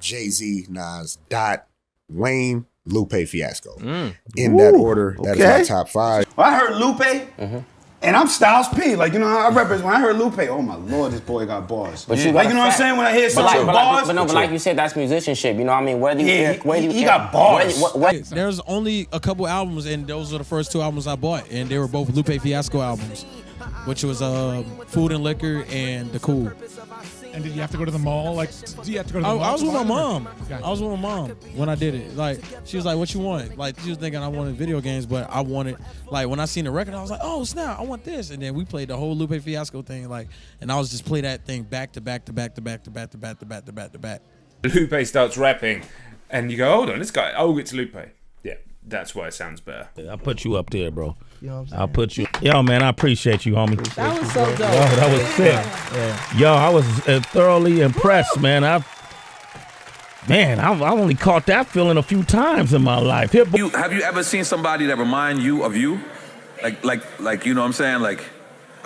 Jay-Z, Nas, Dot, Wayne, Lupe Fiasco. In that order, that is my top 5. Well, I heard Lupe, and I'm Styles P. Like, you know, I represent, when I heard Lupe, oh my Lord, this boy got bars. But like, you know what I'm saying? When I hear some bars. But like you said, that's musicianship. You know what I mean? Whether you he got bars. There's only a couple albums, and those are the first 2 albums I bought, and they were both Lupe Fiasco albums, which was Food and Liquor and The Cool. And did you have to go to the mall? Like, do you have to go to the mall? I was with my mom. I was with my mom when I did it. Like, she was like, "What you want?" Like, she was thinking I wanted video games, but I wanted, like, when I seen the record, I was like, "Oh snap, I want this!" And then we played the whole Lupe Fiasco thing, like, and I was just play that thing back to back to back to back to back to back to back to back to back. Lupe starts rapping, and you go, "Hold on, this guy. Oh, it's Lupe." Yeah, that's why it sounds better. I'll put you up there, bro. You know what I'm saying? I'll put you. Yo, man, I appreciate you, homie. That was so dope. Yo, that was sick. Yeah. Yo, I was thoroughly impressed, man. I've only caught that feeling a few times in my life. Have you ever seen somebody that remind you of you? Like you know what I'm saying? Like,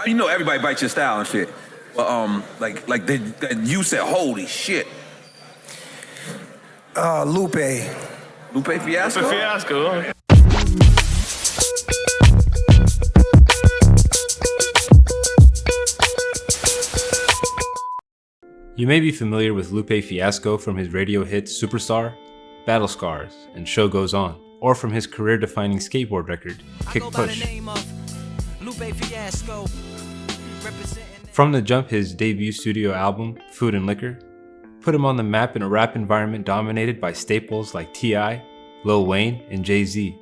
you know, everybody bites your style and shit. But that you said, holy shit. Lupe Fiasco? Lupe Fiasco. You may be familiar with Lupe Fiasco from his radio hits Superstar, Battle Scars, and Show Goes On, or from his career-defining skateboard record, Kick Push. From the jump, his debut studio album, Food and Liquor, put him on the map in a rap environment dominated by staples like T.I., Lil Wayne, and Jay-Z,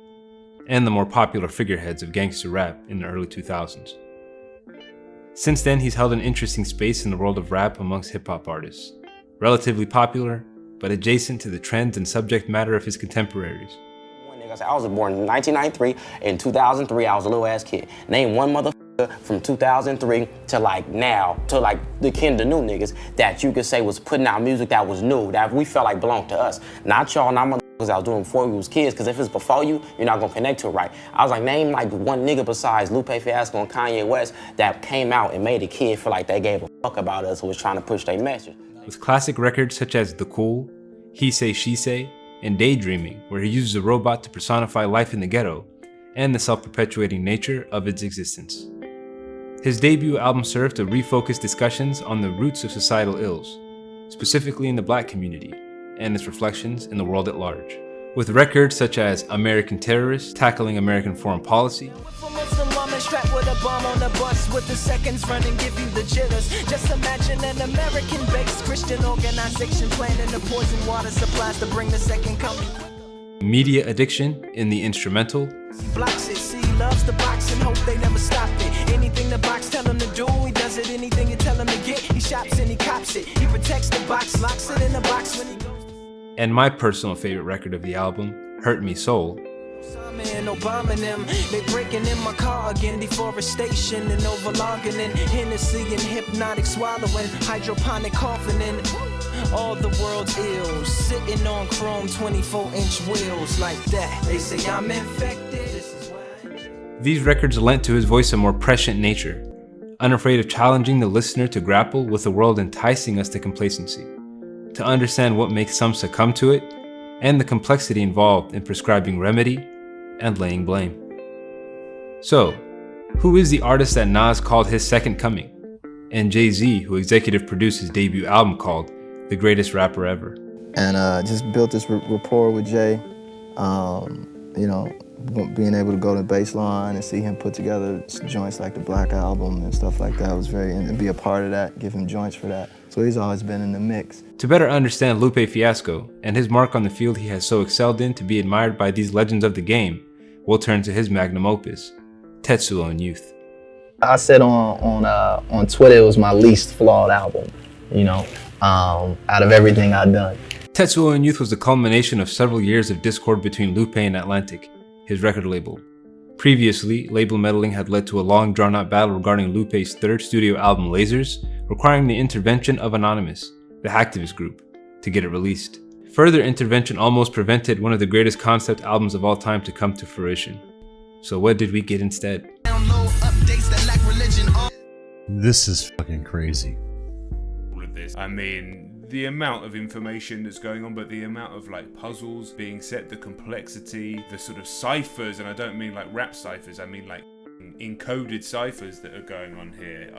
and the more popular figureheads of gangster rap in the early 2000s. Since then, he's held an interesting space in the world of rap amongst hip-hop artists, relatively popular, but adjacent to the trends and subject matter of his contemporaries. I was born in 1993. In 2003, I was a little ass kid. Name one motherfucker from 2003 to like now, to like the new niggas that you could say was putting out music that was new, that we felt like belonged to us. Not y'all, not motherfuckers I was doing before we was kids, because if it's before you, you're not gonna connect to it right. I was like, name like one nigga besides Lupe Fiasco and Kanye West that came out and made a kid feel like they gave a fuck about us and was trying to push their message. With classic records such as The Cool, He Say, She Say, and Daydreaming, where he uses a robot to personify life in the ghetto, and the self-perpetuating nature of its existence. His debut album served to refocus discussions on the roots of societal ills, specifically in the black community, and its reflections in the world at large. With records such as American Terrorist, Tackling American Foreign Policy, strapped with a bomb on the bus with the seconds running, give you the jitters. Just imagine an American-based Christian organization planning the poison water supplies to bring the second coming. Media Addiction in the instrumental, Blocks it, see, loves the box and hope they never stop it. Anything the box tell him to do, he does it. Anything you tell him to get, he shops and he cops it. He protects the box, locks it in the box when he goes. And my personal favorite record of the album, Hurt Me Soul. Obama them, they breaking in my car again, deforestation and overlogging in Hennessy and hypnotic swallowing, hydroponic coughing in all the world's ills, sitting on chrome 24-inch wheels like that. They say I'm infected. These records lent to his voice a more prescient nature, unafraid of challenging the listener to grapple with the world enticing us to complacency, to understand what makes some succumb to it, and the complexity involved in prescribing remedy and laying blame. So, who is the artist that Nas called his second coming, and Jay-Z, who executive produced his debut album called The Greatest Rapper Ever? And just built this rapport with Jay, you know, being able to go to Baseline and see him put together joints like the Black Album and stuff like that was and be a part of that, give him joints for that. So he's always been in the mix. To better understand Lupe Fiasco and his mark on the field he has so excelled in to be admired by these legends of the game, we'll turn to his magnum opus, Tetsuo Youth. I said on Twitter it was my least flawed album, you know, out of everything I've done. Tetsuo Youth was the culmination of several years of discord between Lupe and Atlantic, his record label. Previously, label meddling had led to a long drawn-out battle regarding Lupe's third studio album Lasers, requiring the intervention of Anonymous, the hacktivist group, to get it released. Further intervention almost prevented one of the greatest concept albums of all time to come to fruition. So what did we get instead? This is fucking crazy. I mean, the amount of information that's going on, but the amount of like puzzles being set, the complexity, the sort of ciphers, and I don't mean like rap ciphers, I mean like encoded ciphers that are going on here.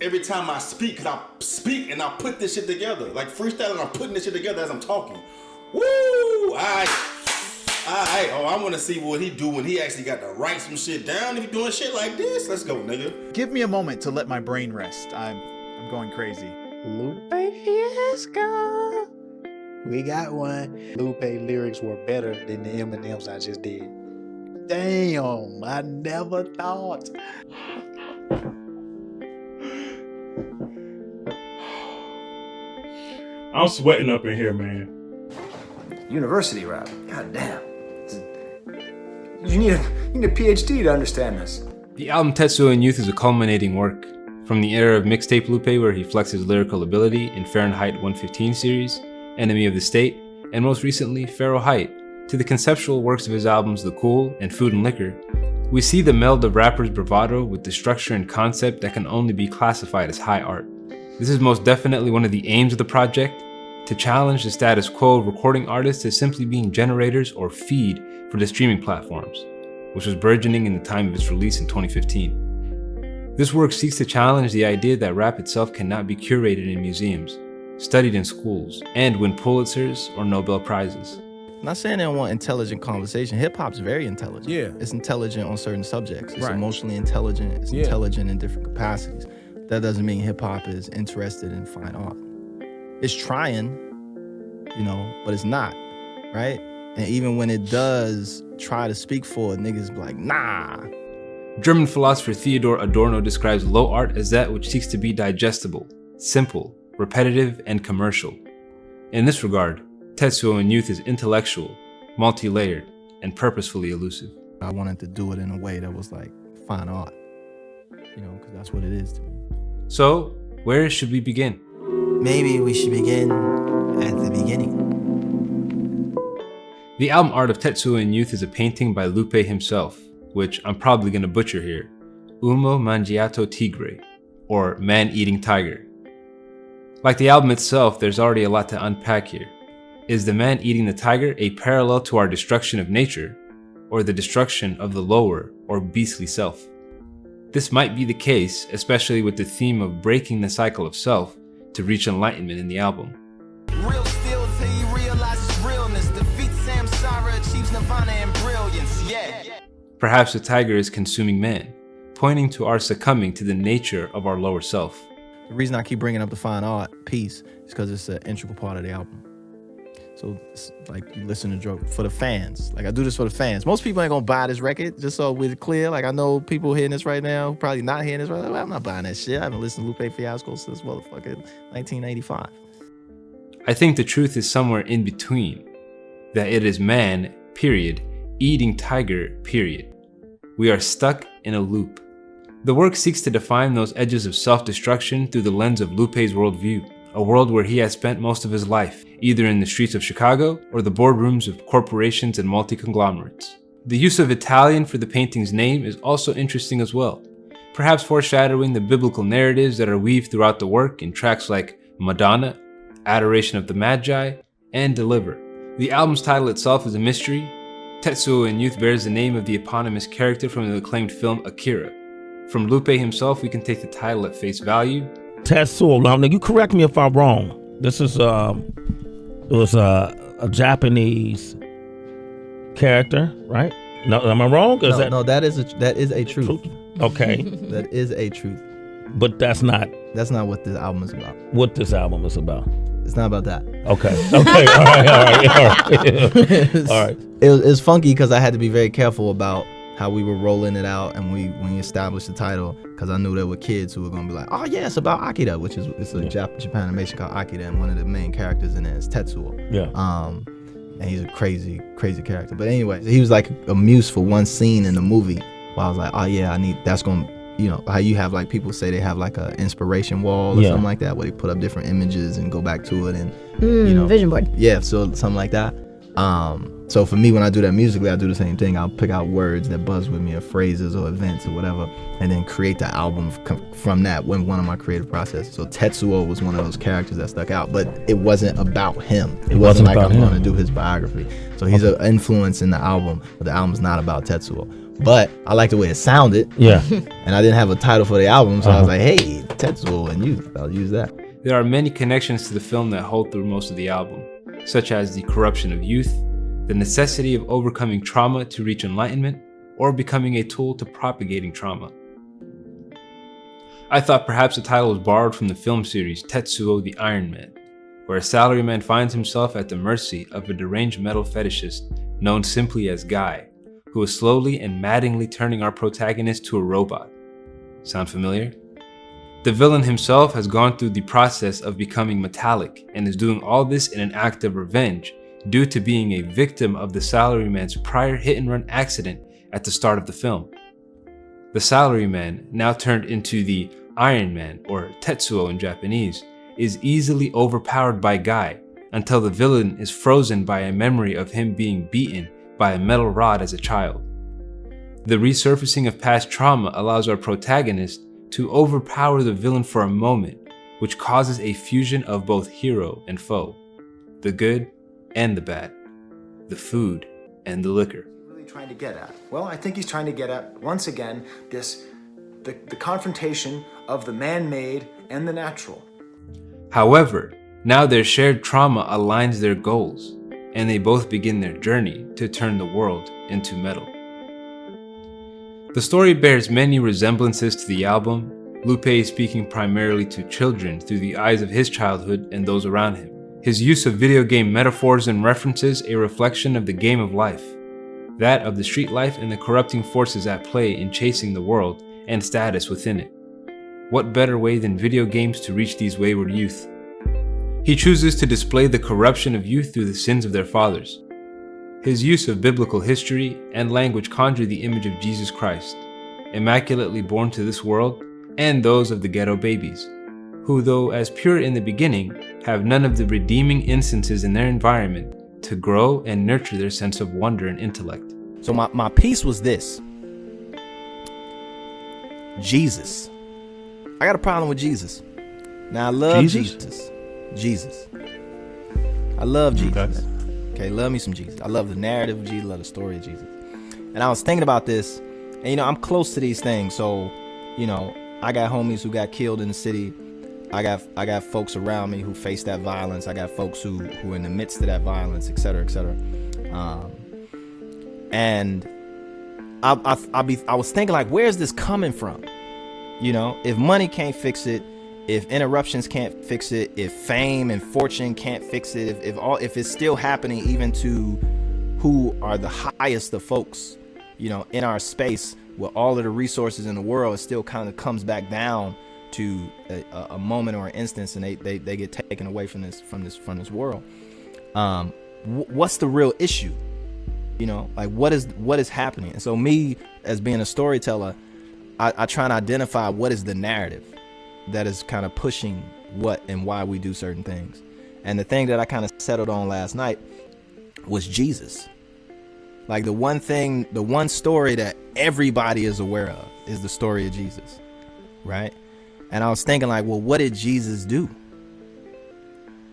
Every time I speak, because I speak and I put this shit together. Like freestyling, I'm putting this shit together as I'm talking. Woo! Alright. Oh, I want to see what he do when he actually got to write some shit down. If he doing shit like this, let's go, nigga. Give me a moment to let my brain rest. I'm going crazy. Lupe Fiasco. We got one. Lupe lyrics were better than the Eminems I just did. Damn, I never thought. I'm sweating up in here, man. University rap. God damn. You need a PhD to understand this. The album Tetsuo Youth is a culminating work. From the era of mixtape Lupe, where he flexes lyrical ability in Fahrenheit 115 series, Enemy of the State, and most recently Fahrenheit, to the conceptual works of his albums The Cool and Food and Liquor, we see the meld of rappers' bravado with the structure and concept that can only be classified as high art. This is most definitely one of the aims of the project, to challenge the status quo of recording artists as simply being generators or feed for the streaming platforms, which was burgeoning in the time of its release in 2015. This work seeks to challenge the idea that rap itself cannot be curated in museums, studied in schools, and win Pulitzers or Nobel Prizes. I'm not saying they don't want intelligent conversation. Hip-hop's very intelligent. Yeah. It's intelligent on certain subjects. It's Right. emotionally intelligent. It's Yeah. intelligent in different capacities. That doesn't mean hip-hop is interested in fine art. It's trying, but it's not, right? And even when it does try to speak for it, niggas be like, nah. German philosopher Theodor Adorno describes low art as that which seeks to be digestible, simple, repetitive, and commercial. In this regard, Tetsuo Youth is intellectual, multi-layered, and purposefully elusive. I wanted to do it in a way that was like fine art, because that's what it is to me. So, where should we begin? Maybe we should begin at the beginning. The album art of Tetsuo Youth is a painting by Lupe himself, which I'm probably going to butcher here, Umo Mangiato Tigre, or Man-Eating Tiger. Like the album itself, there's already a lot to unpack here. Is the man eating the tiger a parallel to our destruction of nature, or the destruction of the lower or beastly self? This might be the case, especially with the theme of breaking the cycle of self to reach enlightenment in the album. Real still till you realize its realness. Defeat samsara, achieves nirvana and brilliance, yeah. Perhaps the tiger is consuming man, pointing to our succumbing to the nature of our lower self. The reason I keep bringing up the fine art piece is because it's an integral part of the album. So it's like you listen to Joe for the fans. Like I do this for the fans. Most people ain't gonna buy this record, just so we're clear. Like I know people hearing this right now, probably not hearing this right now. I'm not buying that shit. I haven't listened to Lupe Fiasco since motherfucking 1985. I think the truth is somewhere in between. That it is man, period, eating tiger, period. We are stuck in a loop. The work seeks to define those edges of self-destruction through the lens of Lupe's worldview, a world where he has spent most of his life, either in the streets of Chicago or the boardrooms of corporations and multi-conglomerates. The use of Italian for the painting's name is also interesting as well, perhaps foreshadowing the biblical narratives that are weaved throughout the work in tracks like Madonna, Adoration of the Magi, and Deliver. The album's title itself is a mystery. Tetsuo Youth bears the name of the eponymous character from the acclaimed film Akira. From Lupe himself, we can take the title at face value. Tetsuo, now you correct me if I'm wrong. This is a Japanese character, right? No, am I wrong? No, that is a truth. Okay. That is a truth. But that's not what this album is about. What this album is about. It's not about that. Okay. All right. It's funky because I had to be very careful about how we were rolling it out and when we established the title, because I knew there were kids who were gonna be like, oh yeah, it's about Akira, which is a Japan animation called Akira, and one of the main characters in it is Tetsuo. Yeah. And he's a crazy character. But anyway, he was like a muse for one scene in the movie where I was like, oh yeah, that's gonna, how you have like people say they have like a inspiration wall or something like that, where they put up different images and go back to it and vision board. Yeah, so something like that. So for me, when I do that musically, I do the same thing. I'll pick out words that buzz with me, or phrases or events or whatever, and then create the album from that when one of my creative processes. So Tetsuo was one of those characters that stuck out, but it wasn't about him. It wasn't like I'm going to do his biography. So he's an influence in the album, but the album's not about Tetsuo. But I like the way it sounded. Yeah. And I didn't have a title for the album, so I was like, hey, Tetsuo and Youth, I'll use that. There are many connections to the film that hold through most of the album, such as the corruption of youth, the necessity of overcoming trauma to reach enlightenment, or becoming a tool to propagating trauma. I thought perhaps the title was borrowed from the film series Tetsuo the Iron Man, where a salaryman finds himself at the mercy of a deranged metal fetishist known simply as Guy, who is slowly and maddeningly turning our protagonist to a robot. Sound familiar? The villain himself has gone through the process of becoming metallic and is doing all this in an act of revenge due to being a victim of the salaryman's prior hit-and-run accident at the start of the film. The salaryman, now turned into the Iron Man, or Tetsuo in Japanese, is easily overpowered by Guy until the villain is frozen by a memory of him being beaten by a metal rod as a child. The resurfacing of past trauma allows our protagonist to overpower the villain for a moment, which causes a fusion of both hero and foe, the good and the bad, the food and the liquor. Really trying to get at? Well, I think he's trying to get at, once again, the confrontation of the man-made and the natural. However, now their shared trauma aligns their goals, and they both begin their journey to turn the world into metal. The story bears many resemblances to the album, Lupe speaking primarily to children through the eyes of his childhood and those around him. His use of video game metaphors and references a reflection of the game of life, that of the street life and the corrupting forces at play in chasing the world and status within it. What better way than video games to reach these wayward youth? He chooses to display the corruption of youth through the sins of their fathers. His use of biblical history and language conjure the image of Jesus Christ, immaculately born to this world, and those of the ghetto babies, who, though as pure in the beginning, have none of the redeeming instances in their environment to grow and nurture their sense of wonder and intellect. So my piece was this. Jesus. I got a problem with Jesus. Now I love Jesus. I love Jesus. Okay, love me some Jesus. I love the narrative of Jesus, love the story of Jesus. And I was thinking about this, and I'm close to these things. So, I got homies who got killed in the city. I got folks around me who face that violence. I got folks who are in the midst of that violence, et cetera, et cetera. And I was thinking, like, where's this coming from? If money can't fix it, if interruptions can't fix it, if fame and fortune can't fix it, if it's still happening even to who are the highest of folks, in our space with all of the resources in the world, it still kind of comes back down to a moment or an instance, and they get taken away from this world. What's the real issue? Like what is happening? And so me, as being a storyteller, I try and identify what is the narrative that is kind of pushing what and why we do certain things. And the thing that I kind of settled on last night was Jesus. Like the one story that everybody is aware of is the story of Jesus, right? And I was thinking, like, well, what did Jesus do?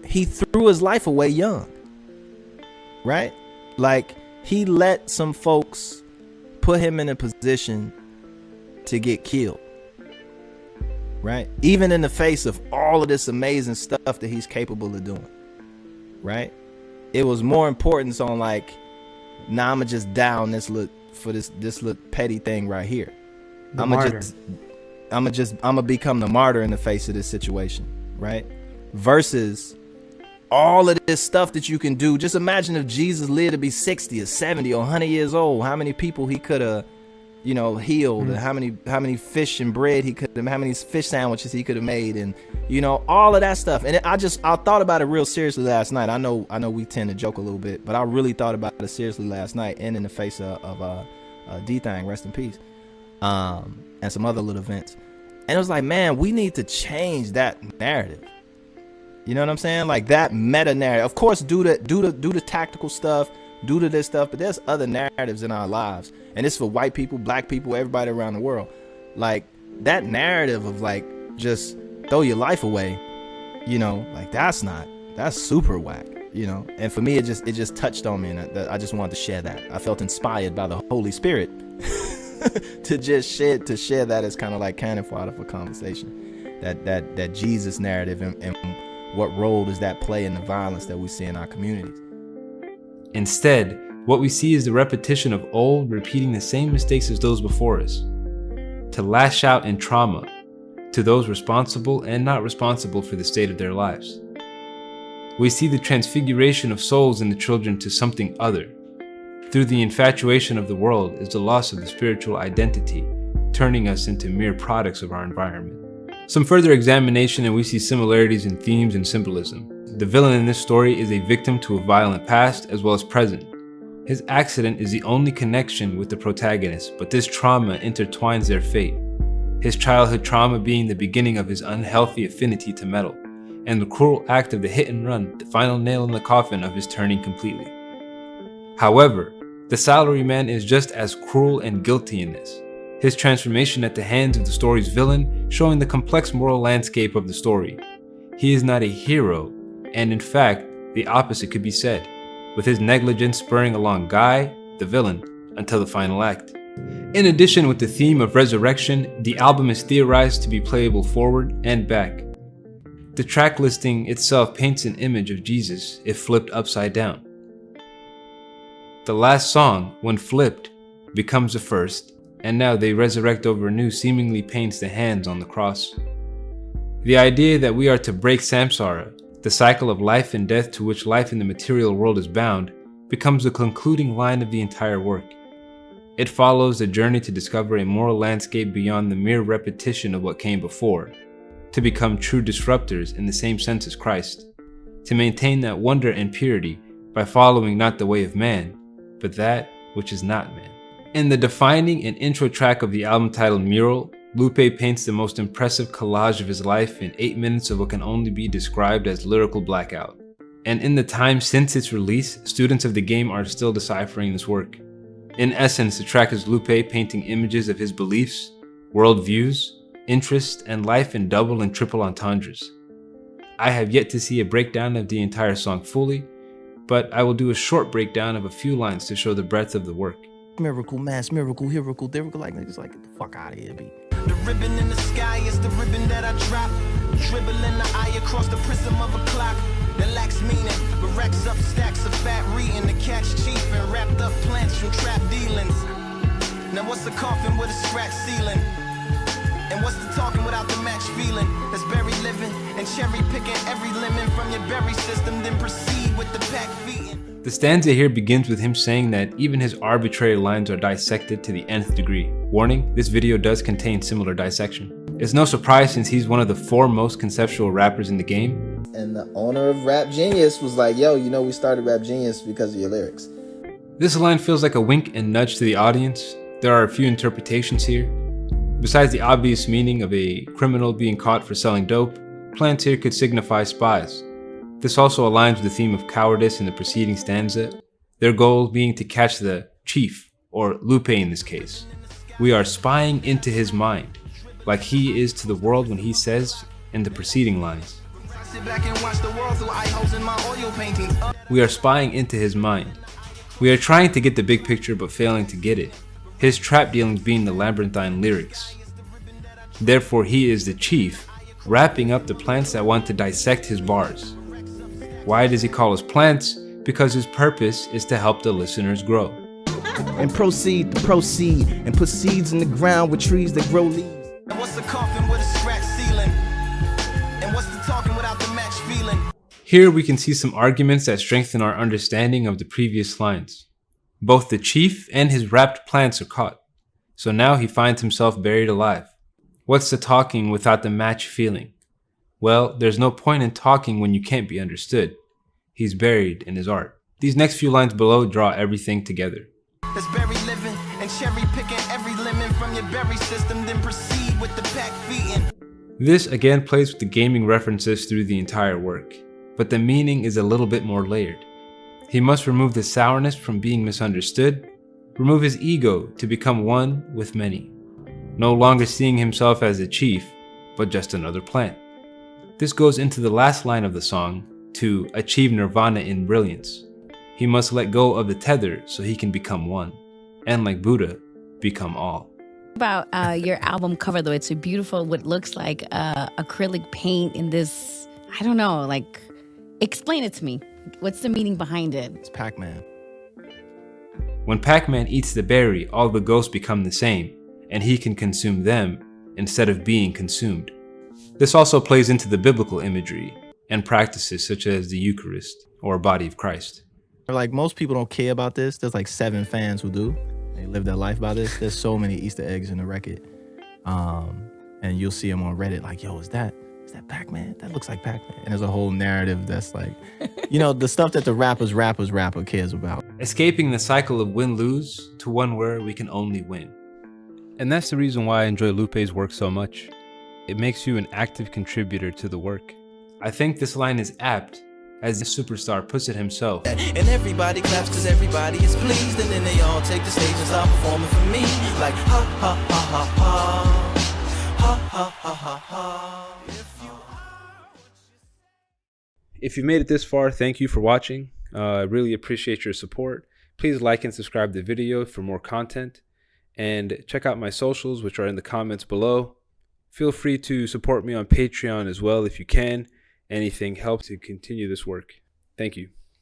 He threw his life away young, right? Like, he let some folks put him in a position to get killed, right? Even in the face of all of this amazing stuff that he's capable of doing, right? It was more importance on, like, nah, I'ma just down this look for this little petty thing right here. I'ma become the martyr in the face of this situation, right? Versus all of this stuff that you can do. Just imagine if Jesus lived to be 60 or 70 or 100 years old, how many people he could have, healed, and how many fish and bread how many fish sandwiches he could have made, and all of that stuff. And I thought about it real seriously last night. I know we tend to joke a little bit, but I really thought about it seriously last night, and in the face of D-Thang, rest in peace, and some other little events. And it was like, man, we need to change that narrative. You know what I'm saying? Like that meta narrative. Of course, do the tactical stuff, do this stuff, but there's other narratives in our lives. And it's for white people, black people, everybody around the world. Like that narrative of like just throw your life away, you know, like that's super whack, you know. And for me, it just touched on me, and I just wanted to share that. I felt inspired by the Holy Spirit to share that as kind of like cannon fodder for conversation. That Jesus narrative and what role does that play in the violence that we see in our communities? Instead, what we see is the repetition of old repeating the same mistakes as those before us, to lash out in trauma to those responsible and not responsible for the state of their lives. We see the transfiguration of souls in the children to something other. Through the infatuation of the world is the loss of the spiritual identity, turning us into mere products of our environment. Some further examination and we see similarities in themes and symbolism. The villain in this story is a victim to a violent past as well as present. His accident is the only connection with the protagonist, but this trauma intertwines their fate. His childhood trauma being the beginning of his unhealthy affinity to metal, and the cruel act of the hit and run, the final nail in the coffin of his turning completely. However, the salaryman is just as cruel and guilty in this. His transformation at the hands of the story's villain, showing the complex moral landscape of the story. He is not a hero, and in fact, the opposite could be said, with his negligence spurring along Guy, the villain, until the final act. In addition, with the theme of resurrection, the album is theorized to be playable forward and back. The track listing itself paints an image of Jesus if flipped upside down. The last song, when flipped, becomes the first, and now they resurrect over anew seemingly paints the hands on the cross. The idea that we are to break samsara, the cycle of life and death to which life in the material world is bound, becomes the concluding line of the entire work. It follows the journey to discover a moral landscape beyond the mere repetition of what came before, to become true disruptors in the same sense as Christ, to maintain that wonder and purity by following not the way of man, but that which is not man. In the defining and intro track of the album titled Mural, Lupe paints the most impressive collage of his life in 8 minutes of what can only be described as lyrical blackout. And in the time since its release, students of the game are still deciphering this work. In essence, the track is Lupe painting images of his beliefs, worldviews, interests, and life in double and triple entendres. I have yet to see a breakdown of the entire song fully, but I will do a short breakdown of a few lines to show the breadth of the work. Miracle, mass, miracle, lyrical, like niggas like, get the fuck out of here, B. The ribbon in the sky is the ribbon that I drop. Dribbling the eye across the prism of a clock that lacks meaning, but racks up stacks of fat reading to catch chief and wrapped up plants from trap dealings. Now what's the coffin with a scratch ceiling? And what's the talking without the match feeling? That's berry living and cherry picking every lemon from your berry system, then proceed with the pack feeding. The stanza here begins with him saying that even his arbitrary lines are dissected to the nth degree. Warning, this video does contain similar dissection. It's no surprise since he's one of the foremost conceptual rappers in the game. And the owner of Rap Genius was like, yo, you know we started Rap Genius because of your lyrics. This line feels like a wink and nudge to the audience. There are a few interpretations here. Besides the obvious meaning of a criminal being caught for selling dope, plants here could signify spies. This also aligns with the theme of cowardice in the preceding stanza, their goal being to catch the chief, or Lupe in this case. We are spying into his mind, like he is to the world when he says in the preceding lines. We are spying into his mind. We are trying to get the big picture but failing to get it, his trap dealings being the labyrinthine lyrics. Therefore he is the chief, wrapping up the plants that want to dissect his bars. Why does he call us plants? Because his purpose is to help the listeners grow. And proceed to proceed and put seeds in the ground with trees that grow leaves. And what's the coffin with a scratch ceiling? And what's the talking without the match feeling? Here we can see some arguments that strengthen our understanding of the previous lines. Both the chief and his wrapped plants are caught, so now he finds himself buried alive. What's the talking without the match feeling? Well, there's no point in talking when you can't be understood. He's buried in his art. These next few lines below draw everything together. That's berry living and cherry picking every lemon from your berry system, then proceed with the pack feeding. This again plays with the gaming references through the entire work, but the meaning is a little bit more layered. He must remove the sourness from being misunderstood, remove his ego to become one with many, no longer seeing himself as a chief, but just another plant. This goes into the last line of the song, to achieve nirvana in brilliance. He must let go of the tether so he can become one, and like Buddha, become all. About your album cover though, it's a beautiful, what looks like acrylic paint in this, I don't know, like, explain it to me. What's the meaning behind it? It's Pac-Man. When Pac-Man eats the berry, all the ghosts become the same, and he can consume them instead of being consumed. This also plays into the biblical imagery and practices such as the Eucharist or body of Christ. Like, most people don't care about this. There's like 7 fans who do. They live their life by this. There's so many Easter eggs in the record. And you'll see them on Reddit like, yo, is that Pac-Man? That looks like Pac-Man. And there's a whole narrative that's like, you know, the stuff that the rapper cares about. Escaping the cycle of win-lose to one where we can only win. And that's the reason why I enjoy Lupe's work so much. It makes you an active contributor to the work. I think this line is apt, as the superstar puts it himself. And everybody claps cause everybody is pleased, and then they all take the stage and start performing for me. Like ha ha ha ha ha. Ha ha ha ha ha. If you've made it this far, thank you for watching. I really appreciate your support. Please like and subscribe to the video for more content. And check out my socials, which are in the comments below. Feel free to support me on Patreon as well if you can. Anything helps to continue this work. Thank you.